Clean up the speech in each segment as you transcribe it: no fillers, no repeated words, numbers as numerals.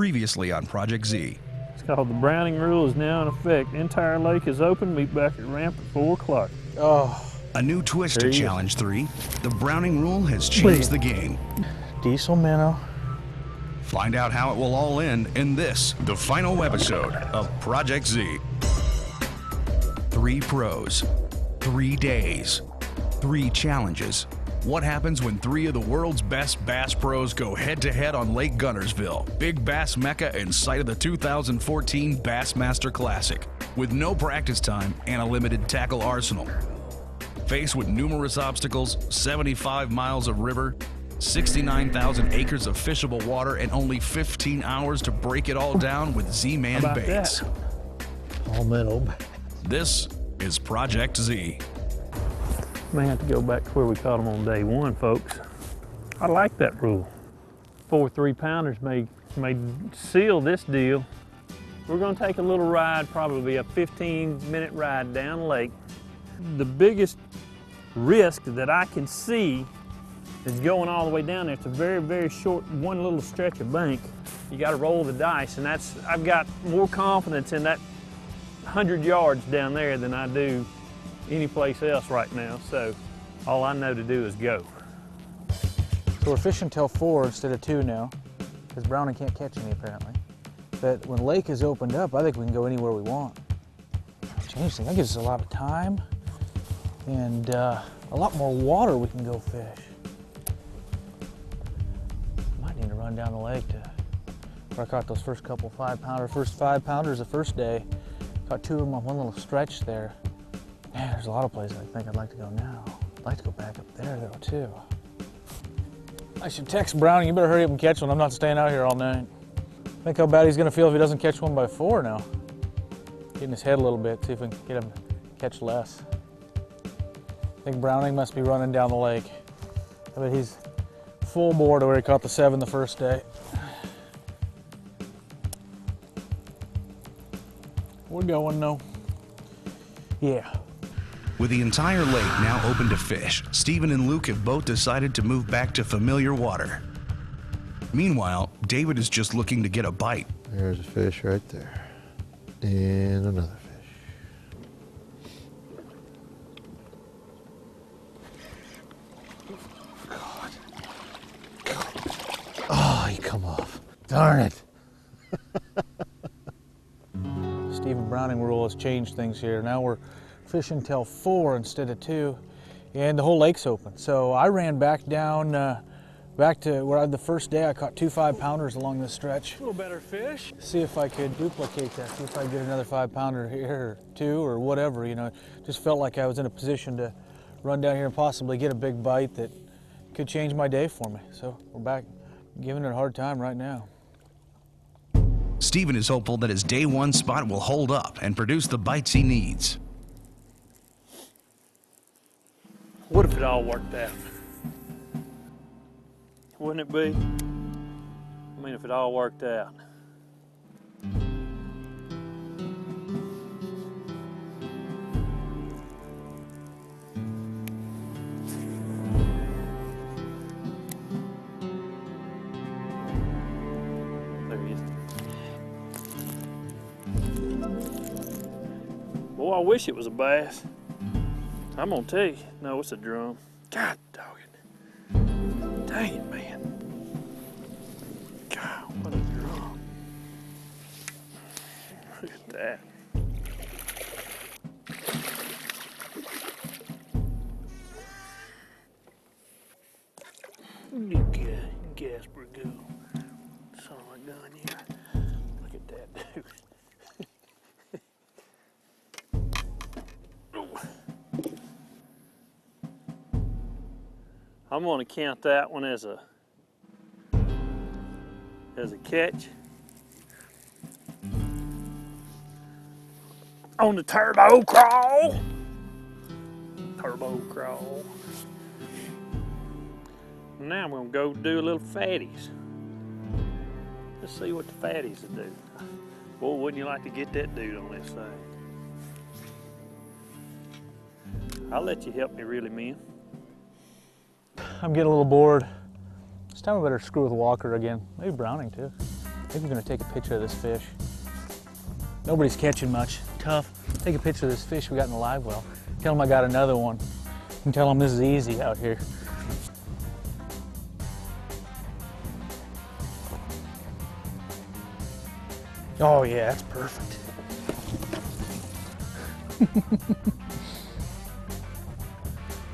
Previously on Project Z. It's called the Browning Rule is now in effect. The entire lake is open. Meet back at ramp at 4 o'clock. Oh. A new twist to Challenge 3. The Browning Rule has changed the game. Diesel minnow. Find out how it will all end in this, the final episode of Project Z. 3 pros, 3 days, 3 challenges. What happens when 3 of the world's best bass pros go head-to-head on Lake Guntersville, Big Bass Mecca and site of the 2014 Bassmaster Classic, with no practice time and a limited tackle arsenal? Faced with numerous obstacles, 75 miles of river, 69,000 acres of fishable water, and only 15 hours to break it all down with Z-Man baits. That? All minnow. This is Project Z. May have to go back to where we caught them on day 1, folks. I like that rule. 4 3-pounders may seal this deal. We're gonna take a little ride, probably a 15-minute ride down lake. The biggest risk that I can see is going all the way down there. It's a very, very short, one little stretch of bank. You gotta roll the dice, and I've got more confidence in that 100 yards down there than I do any place else right now, so all I know to do is go. So we're fishing till 4 instead of 2 now, because Browning can't catch any apparently. But when lake is opened up, I think we can go anywhere we want. Change things. That gives us a lot of time and a lot more water we can go fish. Might need to run down the lake to where I caught those first couple 5-pounder, first 5-pounders the first day. Caught 2 of them on one little stretch there. Man, there's a lot of places I think I'd like to go now. I'd like to go back up there though too. I should text Browning, you better hurry up and catch one. I'm not staying out here all night. Think how bad he's gonna feel if he doesn't catch one by 4 now. Get in his head a little bit, see if we can get him to catch less. I think Browning must be running down the lake. I bet he's full bore to where he caught the 7 the first day. We're going though. Yeah. With the entire lake now open to fish, Stephen and Luke have both decided to move back to familiar water. Meanwhile, David is just looking to get a bite. There's a fish right there. And another fish. God. Oh, he come off. Darn it. Stephen Browning rule has changed things here. Now we're fishing till 4 instead of 2, and the whole lake's open. So I ran back down, back to where the first day I caught 2 5-pounders along this stretch. A little better fish. See if I could duplicate that, see if I could get another 5-pounder here, or 2, or whatever, you know. Just felt like I was in a position to run down here and possibly get a big bite that could change my day for me. So we're back giving it a hard time right now. Stephen is hopeful that his day 1 spot will hold up and produce the bites he needs. What if it all worked out? Wouldn't it be? I mean, if it all worked out. There he is. Boy, I wish it was a bass. I'm gonna tell you, no, it's a drum. God dog it. Dang it, man. God, what a drum. Look at that. You Gasper go. Son of a gun here. Look at that dude. I'm going to count that one as a catch on the turbo crawl. Turbo crawl. Now I'm going to go do a little fatties. Let's see what the fatties will do. Boy, wouldn't you like to get that dude on this thing? I'll let you help me reel him in. I'm getting a little bored. This time I better screw with Walker again. Maybe Browning too. Maybe we're gonna take a picture of this fish. Nobody's catching much. Tough. Take a picture of this fish we got in the live well. Tell them I got another one. And tell them this is easy out here. Oh yeah, that's perfect.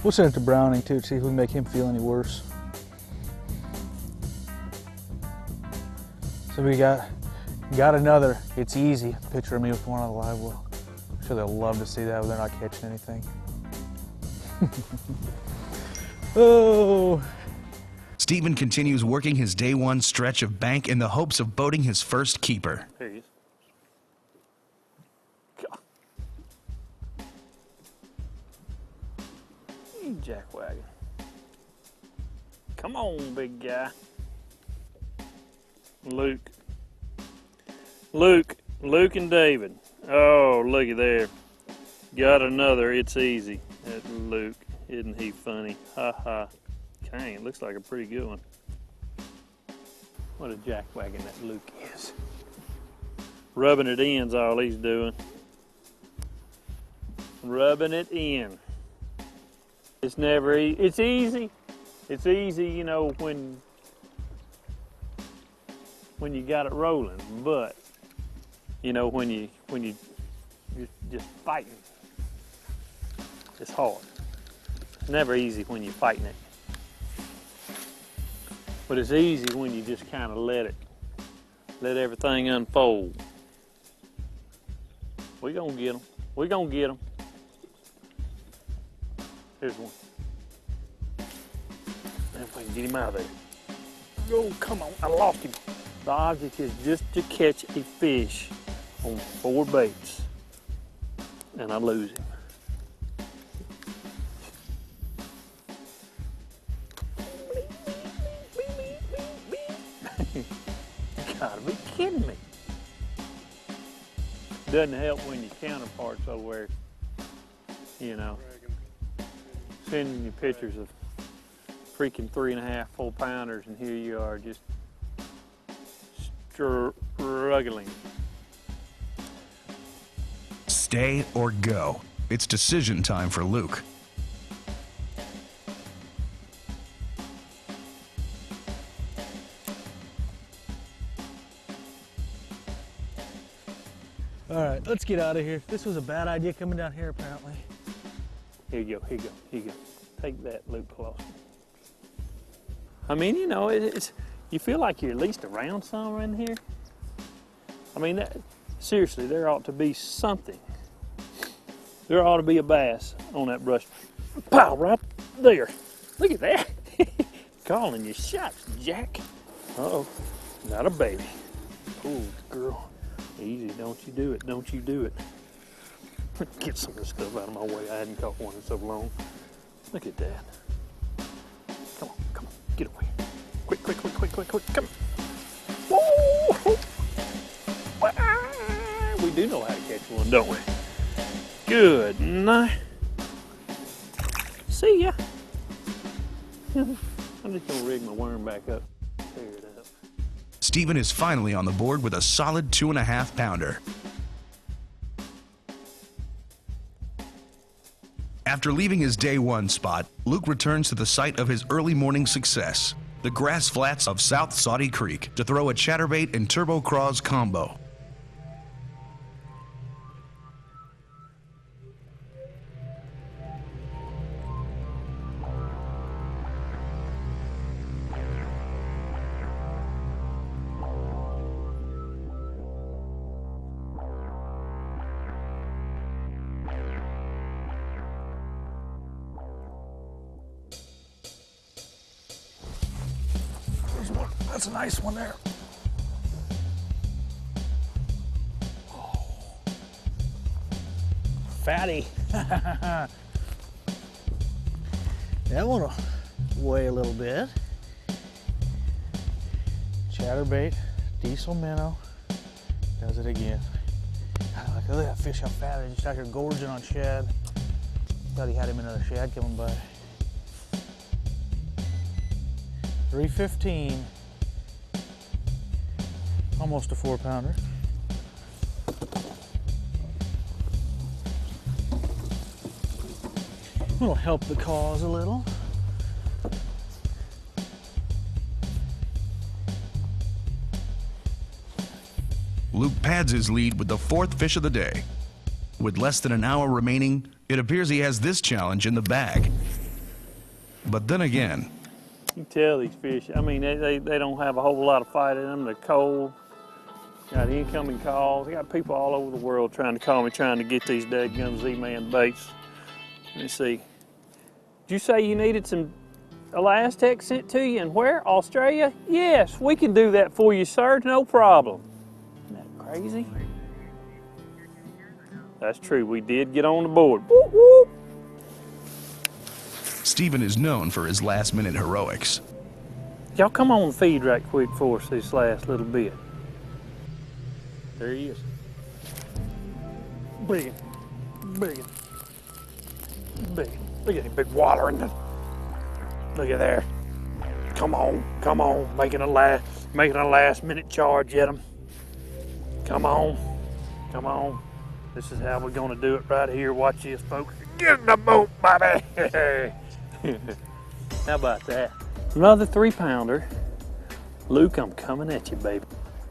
We'll send it to Browning too, to see if we can make him feel any worse. So we got another, it's easy, picture of me with one on the live well. I'm sure they'll love to see that when they're not catching anything. Oh. Stephen continues working his day one stretch of bank in the hopes of boating his first keeper. There he is. God. You jackwagon. Come on, big guy. Luke and David. Oh, looky there. Got another, it's easy. That Luke, isn't he funny? Ha ha. Dang, it looks like a pretty good one. What a jackwagon that Luke is. Rubbing it in's all he's doing. Rubbing it in. It's never easy. It's easy. It's easy, you know, when you got it rolling, but you know, when you're just fighting, it's hard. It's never easy when you're fighting it. But it's easy when you just kind of let everything unfold. We're gonna get them. We're gonna get them. Here's one. If we can get him out of there. Oh, come on, I lost him. The object is just to catch a fish on 4 baits, and I lose him. You gotta be kidding me. Doesn't help when your counterparts over there, you know, sending you pictures of freaking 3.5, 4 pounders, and here you are just struggling. Stay or go. It's decision time for Luke. All right, let's get out of here. This was a bad idea coming down here, apparently. Here you go, here you go, here you go. Take that, Luke Clawson. I mean, you know, you feel like you're at least around somewhere in here. I mean, seriously, there ought to be something. There ought to be a bass on that brush pile right there. Look at that. Calling your shots, Jack. Uh-oh, not a baby. Oh, girl. Easy, don't you do it, don't you do it. Get some of this stuff out of my way. I hadn't caught one in so long. Look at that. Come on, get away. Quick, come on. Whoa! We do know how to catch one, don't we? Good night. See ya. I'm just gonna rig my worm back up. Tear it up. Stephen is finally on the board with a solid 2.5 pounder. After leaving his day one spot, Luke returns to the site of his early morning success, the grass flats of South Saudi Creek, to throw a chatterbait and turbo craws combo. That's a nice one there. Oh. Fatty. That one will weigh a little bit. Chatterbait, diesel minnow, does it again. Look at that fish, how fat it is, just out here gorging on shad. Thought he had him another shad coming by. 315. Almost a 4-pounder. It'll help the cause a little. Luke pads his lead with the 4th fish of the day. With less than an hour remaining, it appears he has this challenge in the bag. But then again, You can tell these fish, I mean, they don't have a whole lot of fight in them. They're cold. Got incoming calls. I got people all over the world trying to call me, trying to get these dadgum Z-Man baits. Let me see. Did you say you needed some Elastec sent to you? And where? Australia? Yes, we can do that for you, sir. No problem. Isn't that crazy? That's true. We did get on the board. Whoop, whoop. Stephen is known for his last-minute heroics. Y'all come on and feed right quick for us this last little bit. There he is. Big one. Big one. Big one. Look at him, big water in the. Look at there. Come on, come on. Making a last minute charge at him. Come on. Come on. This is how we're gonna do it right here. Watch this, folks. Get in the boat, baby. How about that? Another 3-pounder. Luke, I'm coming at you, baby.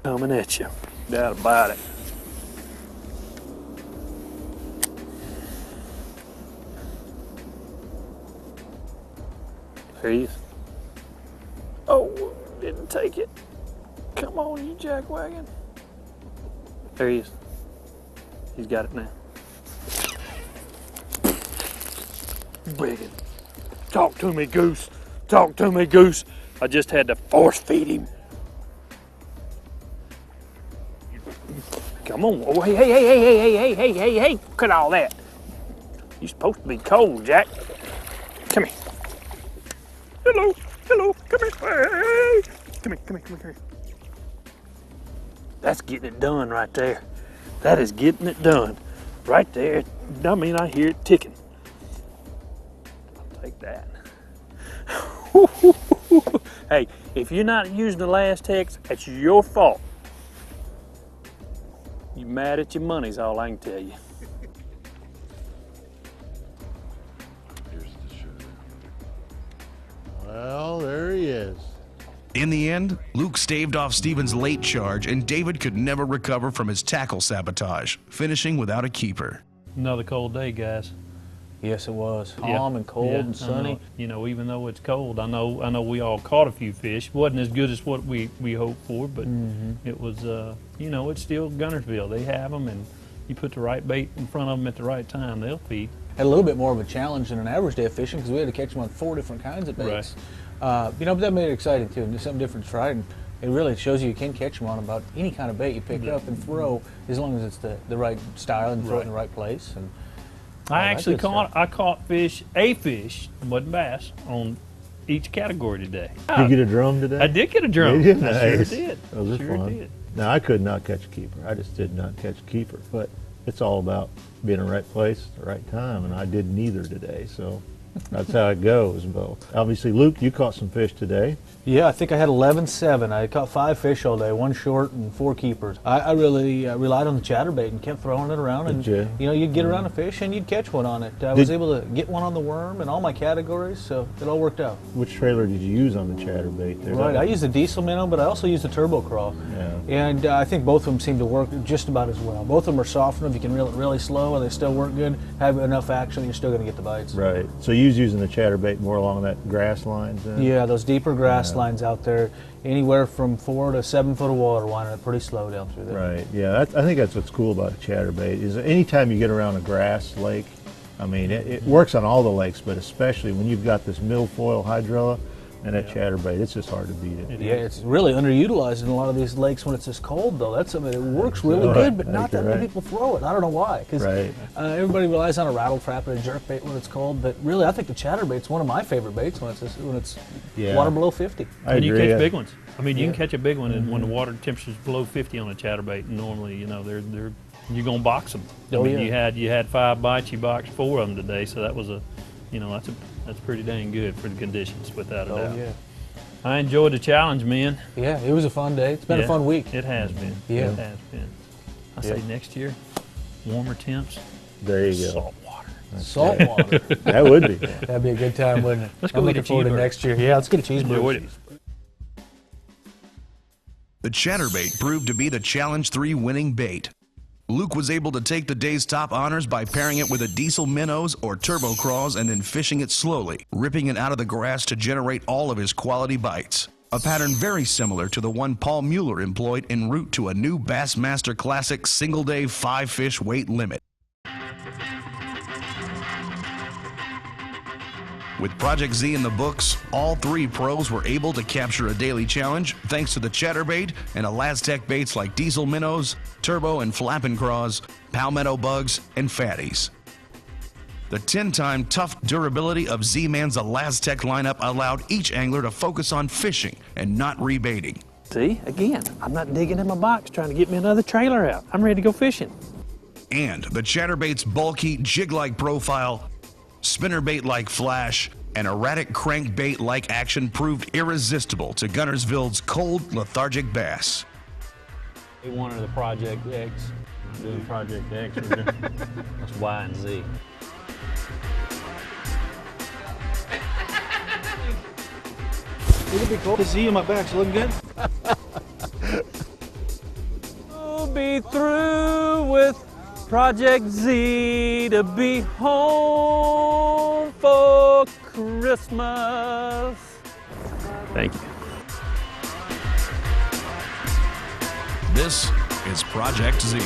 Coming at you. Doubt about it. There he is. Oh, didn't take it. Come on, you jackwagon. There he is. He's got it now. Big one. Talk to me, Goose. Talk to me, Goose. I just had to force feed him. Come on. Oh, hey. Look at all that. You're supposed to be cold, Jack. Come here. Hello. Come here. Hey. Come here. That's getting it done right there. That is getting it done. Right there. I mean, I hear it ticking. I'll take that. Hey, if you're not using the Elastec, that's your fault. You mad at your money's all I can tell you. Well, there he is. In the end, Luke staved off Stephen's late charge, and David could never recover from his tackle sabotage, finishing without a keeper. Another cold day, guys. Yes, it was. Calm and cold and sunny. You know, even though it's cold, I know we all caught a few fish. Wasn't as good as what we hoped for, but it was, you know, it's still Gunnersville. They have them, and you put the right bait in front of them at the right time, they'll feed. Had a little bit more of a challenge than an average day of fishing because we had to catch them on 4 different kinds of baits. Right. You know, but that made it exciting too, and do something different to try. And it really shows you can catch them on about any kind of bait you pick up and throw, as long as it's the right style and throw it in the right place. And I actually caught a fish, wasn't bass, on each category today. Did you get a drum today? I did get a drum. Did you? I sure Nice. did. Those are fun. Now, I could not catch a keeper. I just did not catch a keeper. But it's all about being in the right place at the right time, and I did neither today. So that's how it goes. But obviously, Luke, you caught some fish today. yeah, I think I had 11-7. I caught 5 fish all day, 1 short and 4 keepers. I really relied on the chatterbait and kept throwing it around. And Did you? know, you'd get around a fish and you'd catch one on it. I was able to get one on the worm in all my categories, so it all worked out. Which trailer did you use on the chatterbait? There? Right, I used a diesel minnow, but I also used a turbo crawl. Yeah. And I think both of them seem to work just about as well. Both of them are soft enough, you can reel it really slow and they still work good. Have enough action, you're still going to get the bites. Right. So you was using the chatterbait more along that grass lines then? Yeah, those deeper grass lines out there, anywhere from 4 to 7 foot of water, winding it pretty slow down through there. Right. Yeah, I think that's what's cool about a chatterbait is anytime you get around a grass lake, I mean, it works on all the lakes, but especially when you've got this milfoil hydrilla and that chatterbait, it's just hard to beat it. Yeah, it's really underutilized in a lot of these lakes when it's this cold, though. That's something that works really good, but not that many people throw it. I don't know why, because everybody relies on a rattle trap and a jerkbait when it's cold, but really, I think the chatterbait's one of my favorite baits when it's water below 50. And you catch big ones. I mean, you can catch a big one, and when the water temperature's below 50 on a chatterbait, normally, you know, you're gonna box them. I mean, you had 5 bites, you boxed 4 of them today, so that was that's pretty dang good for the conditions, without a doubt. Yeah. I enjoyed the challenge, man. Yeah, it was a fun day. It's been a fun week. It has been. Yeah. It has been. I say next year, warmer temps, There you go. salt water. Salt water. That would be. That'd be a good time, wouldn't it? Let's go I'm eat a looking forward to cheeseburger. next year. Yeah, let's get a cheeseburger. The chatterbait proved to be the Challenge 3 winning bait. Luke was able to take the day's top honors by pairing it with a diesel minnows or turbo craws and then fishing it slowly, ripping it out of the grass to generate all of his quality bites. A pattern very similar to the one Paul Mueller employed en route to a new Bassmaster Classic single-day 5-fish weight limit. With Project Z in the books, all 3 pros were able to capture a daily challenge thanks to the chatterbait and Elastec baits like diesel minnows, turbo and flapping craws, palmetto bugs, and fatties. The 10-time tough durability of Z-Man's Elastec lineup allowed each angler to focus on fishing and not rebaiting. See, again, I'm not digging in my box trying to get me another trailer out. I'm ready to go fishing. And the chatterbait's bulky, jig-like profile, spinnerbait-like flash, and erratic crankbait-like action proved irresistible to Guntersville's cold, lethargic bass. We wanted the Project X. Doing Project X. That's Y and Z. It'll be cool to see you. My back's looking good. We'll be through with Project Z to be home for Christmas. Thank you. This is Project Z.